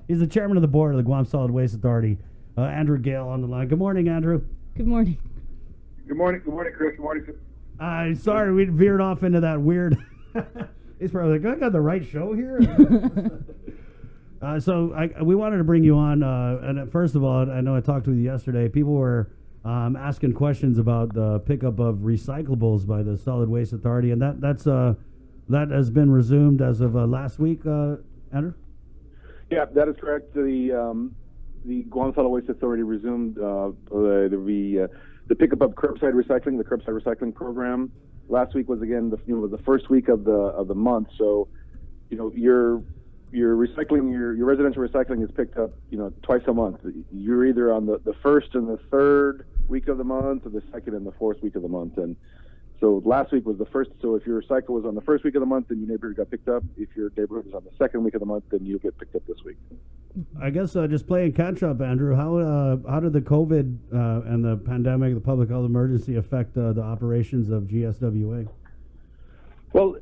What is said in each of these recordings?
He's the chairman of the board of the Guam Solid Waste Authority. Andrew Gayle on the line. Good morning, Andrew. Good morning. Good morning, Chris. Good morning. Sorry, we veered off into that weird. He's probably like, I got the right show here. We wanted to bring you on. And first of all, I know I talked to you yesterday. People were asking questions about the pickup of recyclables by the Solid Waste Authority, and that has been resumed as of last week, Andrew? Yeah, that is correct. The Guam Solid Waste Authority resumed the pickup of curbside recycling, the curbside recycling program. Last week was again the first week of the month. So, your recycling, your residential recycling is picked up twice a month. You're either on the first and the third week of the month, or the second and the fourth week of the month. And so last week was the first. So if your cycle was on the first week of the month, then your neighborhood got picked up. If your neighborhood is on the second week of the month, then you'll get picked up this week. I guess just playing catch up, Andrew. How did the COVID and the pandemic, the public health emergency, affect the operations of GSWA? Well,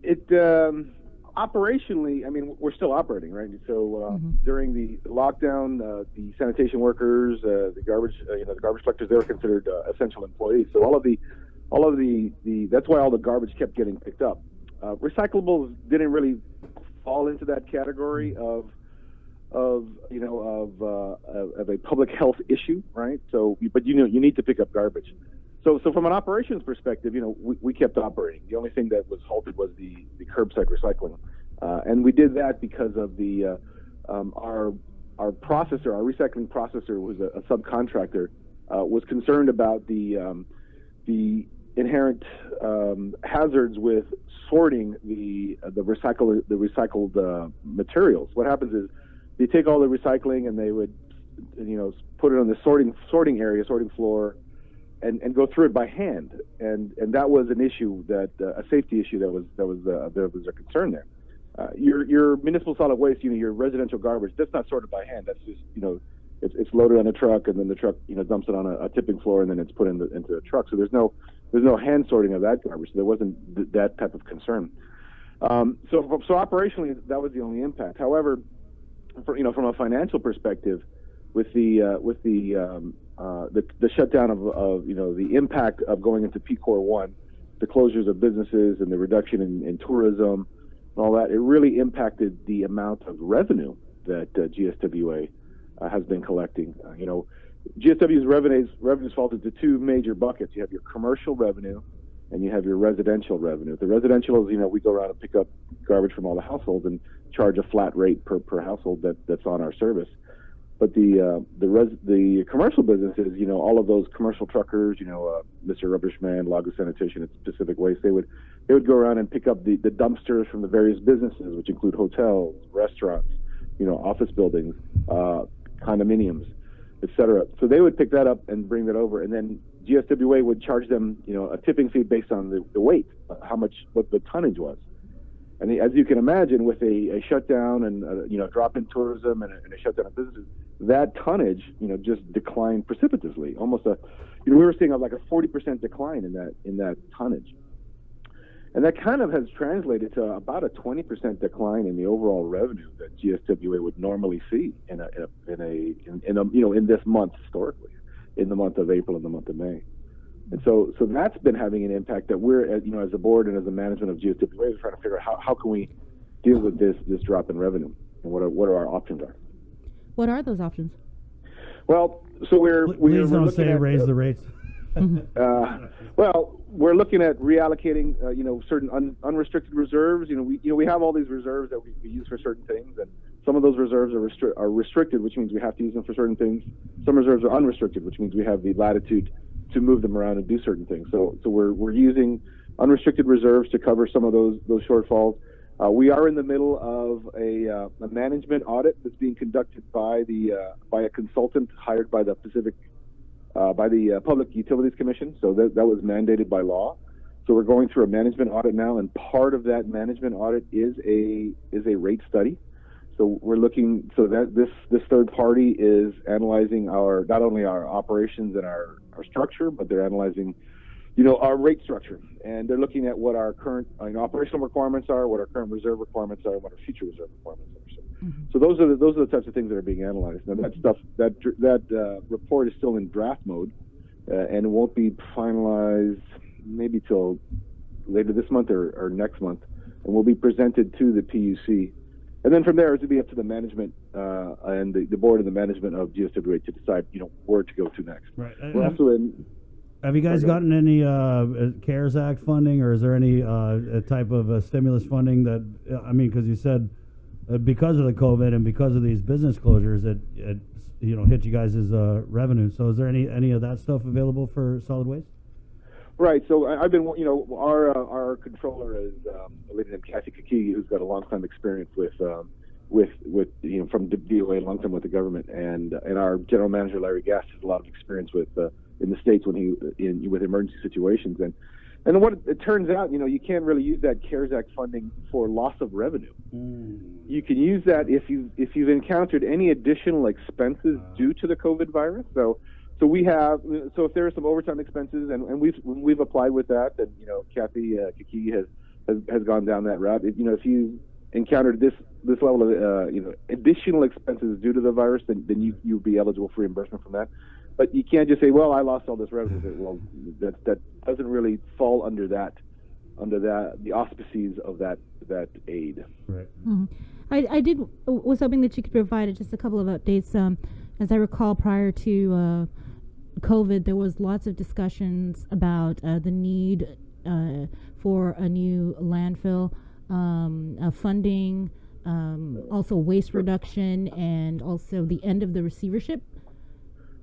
it operationally, I mean, we're still operating, right? So during the lockdown, the sanitation workers, the garbage collectors, they were considered essential employees. So all of the that's why all the garbage kept getting picked up. Recyclables didn't really fall into that category of a public health issue, right? So, but you need to pick up garbage. So from an operations perspective, we kept operating. The only thing that was halted was the curbside recycling, and we did that because of the our processor, our recycling processor, was a subcontractor, was concerned about the inherent hazards with sorting the recycled materials. What happens is they take all the recycling and they would put it on the sorting floor and go through it by hand, and that was an issue, that a safety issue that was a concern there. Your municipal solid waste, your residential garbage, that's not sorted by hand. That's just it's loaded on a truck, and then the truck dumps it on a tipping floor, and then it's put into a truck. So there's no hand sorting of that garbage. So there wasn't that type of concern. So operationally, that was the only impact. However, from a financial perspective, with the shutdown of the impact of going into PCOR 1, the closures of businesses and the reduction in tourism and all that, it really impacted the amount of revenue that GSWA has been collecting. GSW's revenues fall into two major buckets. You have your commercial revenue and you have your residential revenue. The residential is, we go around and pick up garbage from all the households and charge a flat rate per household that's on our service. But the commercial businesses, all of those commercial truckers, Mr. Rubbershman, Lago Sanitation, and Pacific Waste, they would go around and pick up the dumpsters from the various businesses, which include hotels, restaurants, office buildings, condominiums, etc. So they would pick that up and bring that over, and then GSWA would charge them, a tipping fee based on the weight, what the tonnage was. And as you can imagine, with a shutdown and a drop in tourism and a shutdown of businesses, that tonnage just declined precipitously. Almost we were seeing like a 40% decline in that tonnage, and that kind of has translated to about a 20% decline in the overall revenue that GSWA would normally see in this month historically, in the month of April and the month of May. And so that's been having an impact that we're, as a board and as a management of GSWA, we're trying to figure out how can we deal with this drop in revenue, and what are our options are. What are those options? Well, so we're please don't say at, raise the rates. Well, we're looking at reallocating, certain unrestricted reserves. We have all these reserves that we use for certain things, and some of those reserves are restricted, which means we have to use them for certain things. Some reserves are unrestricted, which means we have the latitude to move them around and do certain things. So we're using unrestricted reserves to cover some of those shortfalls. We are in the middle of a management audit that's being conducted by a consultant hired by the Public Utilities Commission. So that was mandated by law. So we're going through a management audit now, and part of that management audit is a rate study. So we're looking, so that this third party is analyzing not only our operations and our structure, but they're analyzing, our rate structure, and they're looking at what our current operational requirements are, what our current reserve requirements are, and what our future reserve requirements are. So So those are the types of things that are being analyzed. Now that report is still in draft mode, and it won't be finalized maybe till later this month or next month, and will be presented to the PUC. And then from there, it will be up to the management and the board and the management of GSWA to decide, where to go to next. Right. We're also in. Have you guys gotten any CARES Act funding, or is there any type of stimulus funding that? Because you said because of the COVID and because of these business closures, it hit you guys' revenue. So is there any of that stuff available for solid waste? Right. So I've been, our controller is a lady named Kathy Kiki, who's got a long time experience with from DOA, long time with the government, and our general manager Larry Gass has a lot of experience with in the States with emergency situations, and what it turns out, you can't really use that CARES Act funding for loss of revenue. You can use that if you've encountered any additional expenses due to the COVID virus. So if there are some overtime expenses, and we've applied with that, and Kathy Kiki has gone down that route. If you encountered this level of additional expenses due to the virus, then you'll be eligible for reimbursement from that. But you can't just say, well, I lost all this revenue. Well, that doesn't really fall under the auspices of that aid. Right. I was hoping that you could provide just a couple of updates. As I recall, prior to COVID, there was lots of discussions about the need for a new landfill, funding, also waste reduction, and also the end of the receivership.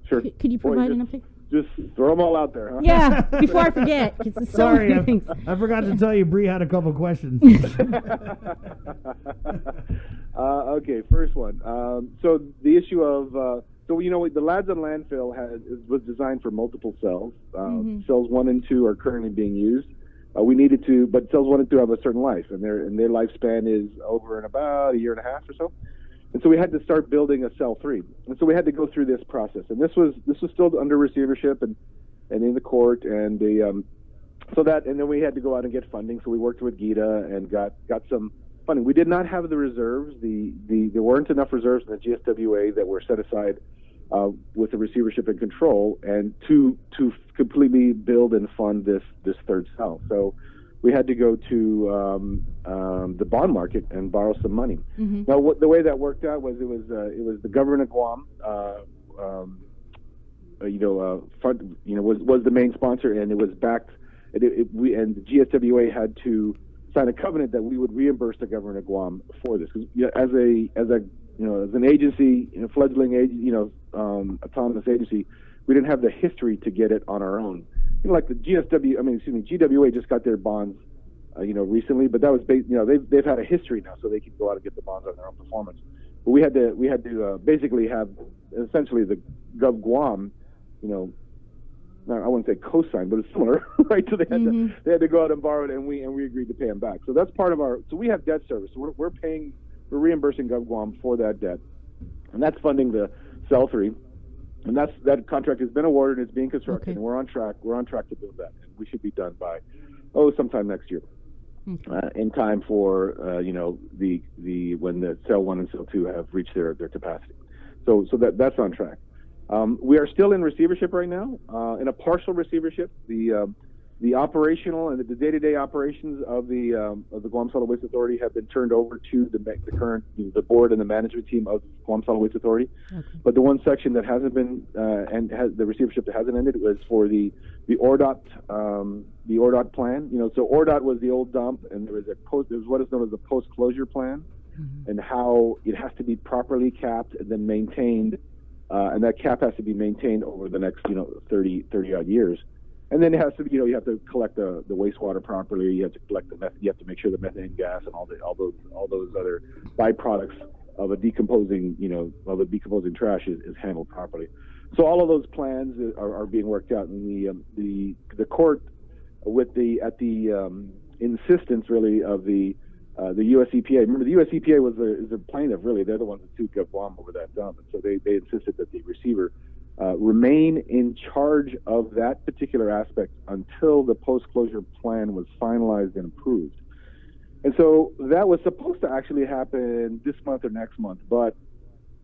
Sure. Could you provide an update? Just throw them all out there, huh? Yeah, before I forget. Sorry, I forgot to tell you, Bree had a couple questions. Okay, first one. So the issue of the Lads on landfill was designed for multiple cells. Cells 1 and 2 are currently being used. But cells 1 and 2 have a certain life, and their lifespan is over in about a year and a half or so. And so we had to start building a cell 3, and so we had to go through this process. And this was still under receivership and in the court, and and then we had to go out and get funding. So we worked with GITA and got some funding. We did not have the reserves. There weren't enough reserves in the GSWA that were set aside with the receivership and control, and to completely build and fund this third cell. So we had to go to the bond market and borrow some money. Now, the way that worked out was it was the government of Guam, was the main sponsor, and it was backed. And the GSWA had to sign a covenant that we would reimburse the government of Guam for this, because as an agency, fledgling autonomous agency, we didn't have the history to get it on our own. Like the GWA just got their bonds, recently, but that was they've had a history now, so they can go out and get the bonds on their own performance. But we had to basically have essentially the Gov Guam, I wouldn't say co-sign, but it's similar, right? So they had to go out and borrow it, and we agreed to pay them back. So that's part of so we have debt service. So we're reimbursing Gov Guam for that debt, and that's funding the cell 3. And that contract has been awarded and it's being constructed, and we're on track. We're on track to build that, and we should be done by sometime next year, in time for when the cell 1 and cell 2 have reached their capacity. So that's on track. We are still in receivership right now, in a partial receivership. The operational and the day-to-day operations of the Guam Solid Waste Authority have been turned over to the current the board and the management team of Guam Solid Waste Authority. But the one section that hasn't been the receivership that hasn't ended was for the ORDOT plan. So ORDOT was the old dump, and there was what is known as the post-closure plan, and how it has to be properly capped and then maintained, and that cap has to be maintained over the next 30 odd years. And then it has to, you have to collect the wastewater properly. You have to collect you have to make sure the methane gas and all those other byproducts of a decomposing, trash is handled properly. So all of those plans are being worked out, and the court, at the insistence really of the U.S. EPA. Remember, the U.S. EPA is the plaintiff. Really, they're the ones that sued Gov Guam over that dump, and so they insisted that the receiver remain in charge of that particular aspect until the post-closure plan was finalized and approved. And so that was supposed to actually happen this month or next month, but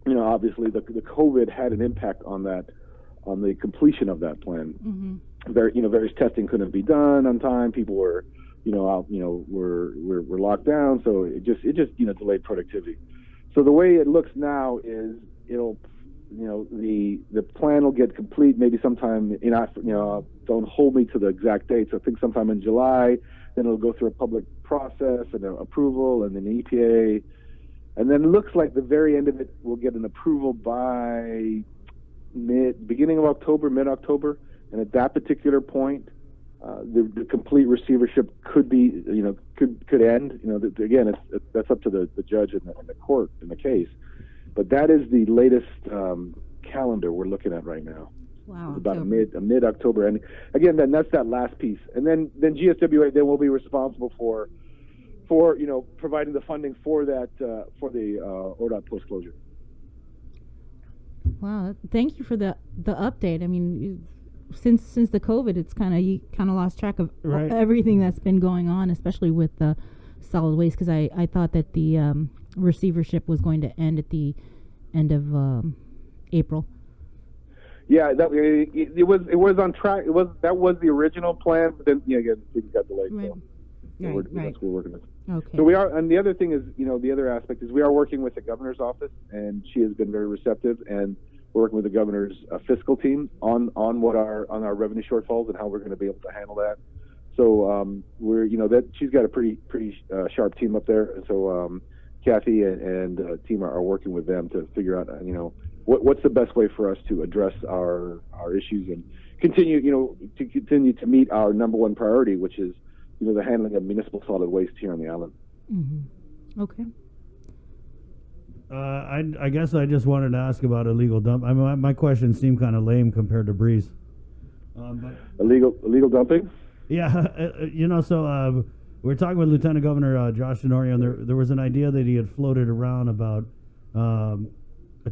obviously the COVID had an impact on that, on the completion of that plan. Mm-hmm. Various testing couldn't be done on time. People were, out, were locked down, so it just delayed productivity. So the way it looks now is the plan will get complete maybe sometime don't hold me to the exact date. So I think sometime in July. Then it'll go through a public process and an approval, and then EPA, and then it looks like the very end of it will get an approval by beginning of October, mid-October, and at that particular point, the complete receivership could be, could end. Again, that's up to the judge in the court in the case, but that is the latest calendar we're looking at right now. Wow, it's about a mid-October ending. Again, then that's that last piece, and then GSWA then will be responsible for providing the funding for that for the ODOT post-closure. Wow, thank you for the update. I mean, since the COVID, it's you kind of lost track of everything that's been going on, especially with the solid waste. Because I thought that the receivership was going to end at the end of April. Yeah, it was on track. That was the original plan, but then again things got delayed. Right. So that's what we're working with. Okay. So we are, and the other thing is, the other aspect is we are working with the governor's office, and she has been very receptive, and we're working with the governor's fiscal team on our revenue shortfalls and how we're going to be able to handle that. So we're that she's got a pretty sharp team up there. So Kathy and team are working with them to figure out what's the best way for us to address our issues and continue to meet our number one priority, which is the handling of municipal solid waste here on the island. Mm-hmm. Okay. I guess I just wanted to ask about illegal dump. I mean, my questions seem kind of lame compared to Bree's. But illegal dumping? Yeah, so we're talking with Lieutenant Governor Josh Tenorio, and there was an idea that he had floated around about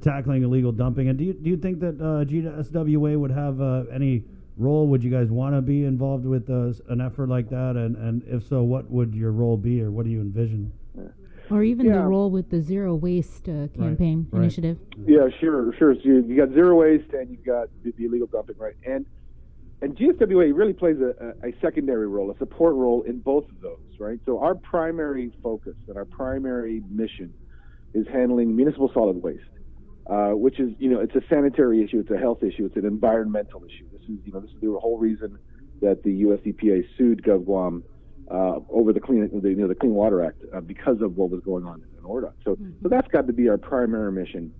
tackling illegal dumping. And do you think that GSWA would have any role? Would you guys want to be involved with an effort like that? And if so, what would your role be, or what do you envision? Or even the role with the zero waste campaign initiative. Yeah, sure. So you got zero waste and you've got the illegal dumping, right? And GSWA really plays a secondary role, a support role in both of those, right? So our primary focus and our primary mission is handling municipal solid waste, which is, it's a sanitary issue, it's a health issue, it's an environmental issue. This is the whole reason that the U.S. EPA sued GovGuam over the Clean Water Act because of what was going on in ORDOT. So that's got to be our primary mission.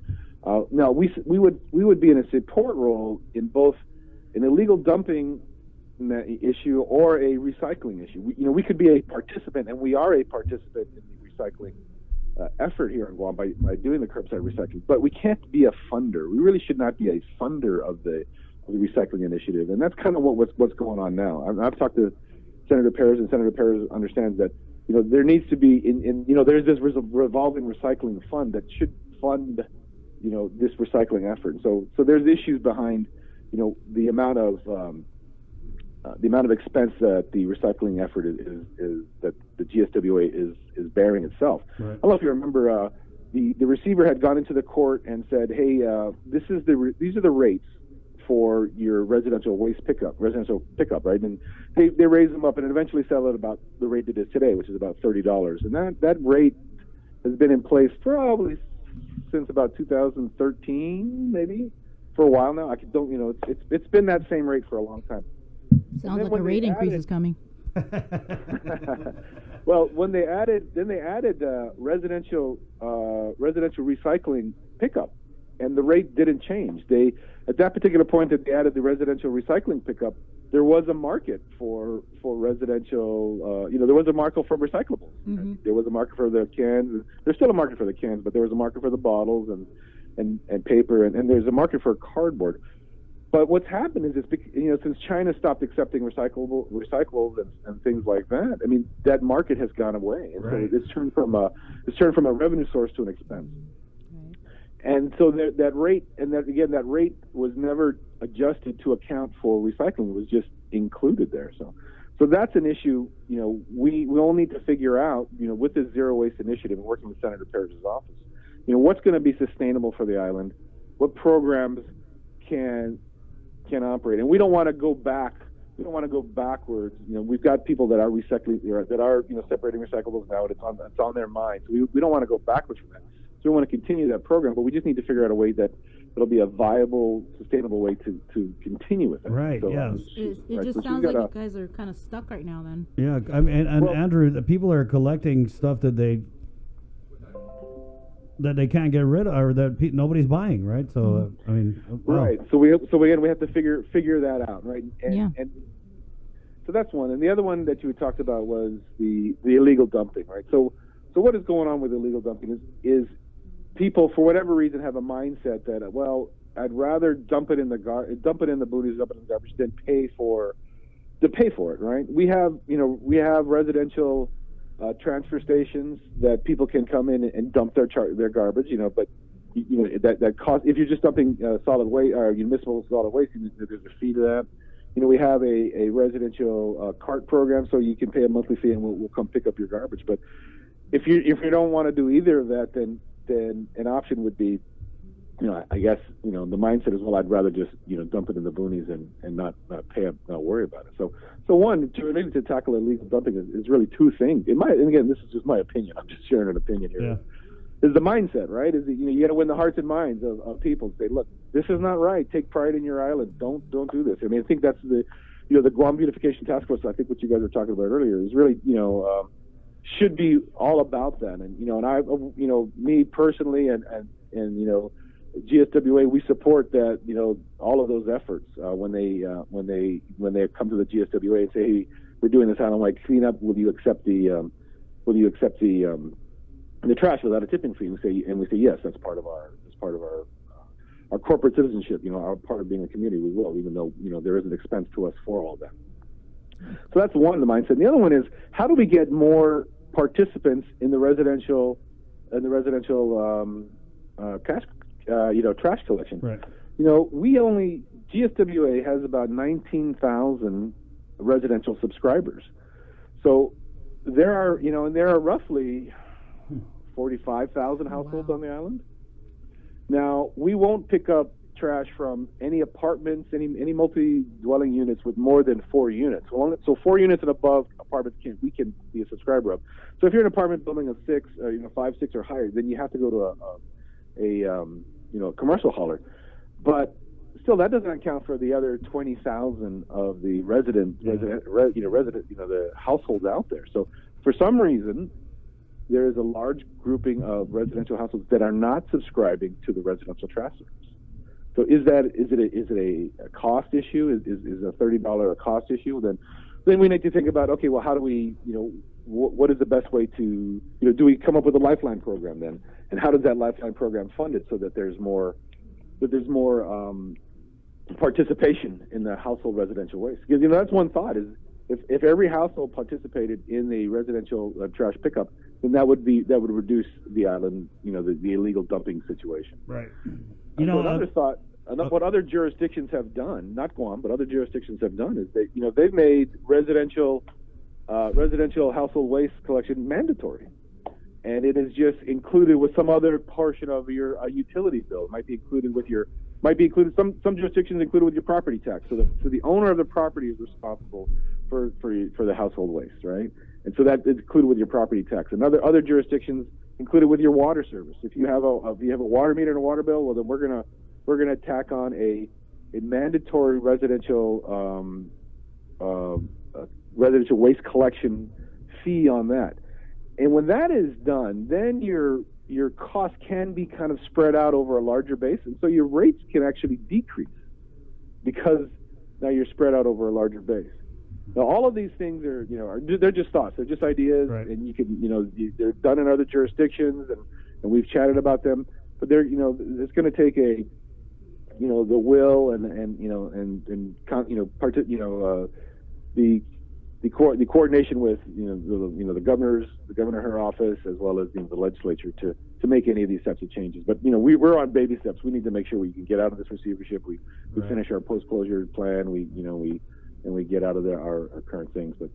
Now we would be in a support role in both an illegal dumping issue or a recycling issue. We could be a participant, and we are a participant in the recycling effort here in Guam by doing the curbside recycling. But we can't be a funder. We really should not be a funder of the recycling initiative, and that's kind of what's going on now. I've talked to Senator Perez, and Senator Perez understands that there needs to be there's this revolving recycling fund that should fund this recycling effort. So there's issues behind the amount of expense that the recycling effort is that the GSWA is bearing itself. Right. I don't know if you remember, the receiver had gone into the court and said, "Hey, these are the rates for your residential pickup, right?" And they raised them up and eventually settled at about the rate it is today, which is about $30. And that rate has been in place probably since about 2013, maybe for a while now. It's been that same rate for a long time. Sounds like a rate increase is coming. Well, when they added residential recycling pickup, and the rate didn't change. At that particular point that they added the residential recycling pickup, there was a market for residential. There was a market for recyclables. Mm-hmm. There was a market for the cans. There's still a market for the cans, but there was a market for the bottles and paper, and there's a market for cardboard. But what's happened is since China stopped accepting recyclables and things like that, I mean, that market has gone away, and so it's turned from a revenue source to an expense. And so that rate was never adjusted to account for recycling. It was just included there. So that's an issue, we all need to figure out, with this zero waste initiative, working with Senator Parrish's office, what's going to be sustainable for the island, what programs can operate. And we don't want to go back. We don't want to go backwards. We've got people that are recycling, that are, separating recyclables now. It's on their minds. We don't want to go backwards from that. So we want to continue that program, but we just need to figure out a way that it'll be a viable, sustainable way to continue with it. Right. So, yeah. It just sounds like you guys are kind of stuck right now. Then. Yeah. I mean, and Well, Andrew, the people are collecting stuff that they can't get rid of, or that nobody's buying, right? So I mean, well. Right. So we have to figure that out, right? And so that's one. And the other one that you had talked about was the illegal dumping, right? So what is going on with illegal dumping is people, for whatever reason, have a mindset that, well, I'd rather dump it in the boonies, dump it in the garbage, than pay for it, right? We have residential transfer stations that people can come in and dump their garbage, but that cost, if you're just dumping solid waste or municipal solid waste, there's a fee to that. We have a residential cart program, so you can pay a monthly fee and we'll come pick up your garbage. But if you don't want to do either of that, then an option would be, I guess, the mindset is, well, I'd rather just, dump it in the boonies and not worry about it. So one, related to tackle illegal dumping is really two things. And again, this is just my opinion. I'm just sharing an opinion here. Yeah. Is the mindset, right? Is that, you got to win the hearts and minds of people. Say, look, this is not right. Take pride in your island. Don't do this. I mean, I think that's the Guam Beautification Task Force. I think what you guys were talking about earlier is really, should be all about that. And I, me personally, and GSWA, we support that. All of those efforts when they come to the GSWA and say, hey, we're doing this island-wide cleanup. Will you accept the trash without a tipping fee? And we say yes. That's part of our corporate citizenship. Our part of being a community. We will, even though there is an expense to us for all that. So that's one, the mindset. And the other one is, how do we get more participants in the residential trash collection? Right. GSWA has about 19,000 residential subscribers. So there are roughly 45,000 households on the island. Now, we won't pick up trash from any apartments, any multi-dwelling units with more than 4 units. So 4 units and above apartments we can be a subscriber of. So if you're an apartment building of 6, 5, 6 or higher, then you have to go to a commercial hauler. But still, that doesn't account for the other 20,000 of the the households out there. So for some reason, there is a large grouping of residential households that are not subscribing to the residential trash service. So is it a cost issue? Is a $30 a cost issue? Then we need to think about, okay, well, how do we, what is the best way to, do we come up with a lifeline program then? And how does that lifeline program fund it so that there's more participation in the household residential waste? Because that's one thought, is if every household participated in the residential trash pickup, then that would reduce the island, the illegal dumping situation. Right. Another thought. What other jurisdictions have done, not Guam, but other jurisdictions have done, is they've made residential household waste collection mandatory, and it is just included with some other portion of your utility bill. It might be included. Some jurisdictions included with your property tax. So the owner of the property is responsible for the household waste, right? And so that is included with your property tax. And other jurisdictions included with your water service. If you have a water meter and a water bill, well, then we're gonna tack on a mandatory residential waste collection fee on that. And when that is done, then your cost can be kind of spread out over a larger base, and so your rates can actually decrease because now you're spread out over a larger base. Now, all of these things they're just thoughts, they're just ideas, right. And you can they're done in other jurisdictions, and we've chatted about them, but it's going to take the will the coordination with the governor, her office, as well as the legislature to make any of these types of changes. But we're on baby steps. We need to make sure we can get out of this receivership. We right. finish our post closure plan. We and we get out of there our current things. But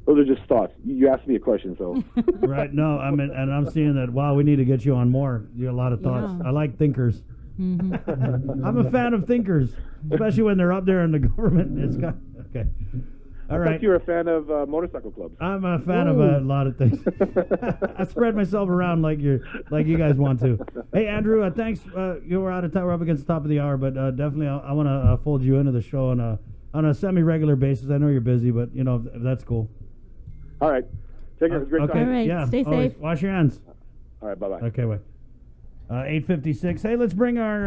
those are just thoughts. You asked me a question, so. Right. No, I mean, and I'm seeing that. Wow, we need to get you on more. You have a lot of thoughts. Yeah. I like thinkers. Mm-hmm. I'm a fan of thinkers, especially when they're up there in the government. It's got okay. All I right. thought you were a fan of motorcycle clubs. I'm a fan of a lot of things. I spread myself around like you guys want to. Hey, Andrew, thanks. You were out of time. We're up against the top of the hour, but definitely I want to fold you into the show on a semi-regular basis. I know you're busy, but if that's cool. All right. Take care. It was great Okay. talking. All right. Yeah. Stay always. safe. Wash your hands. All right. Bye-bye. Okay. Wait. 8:56. Hey, let's bring our.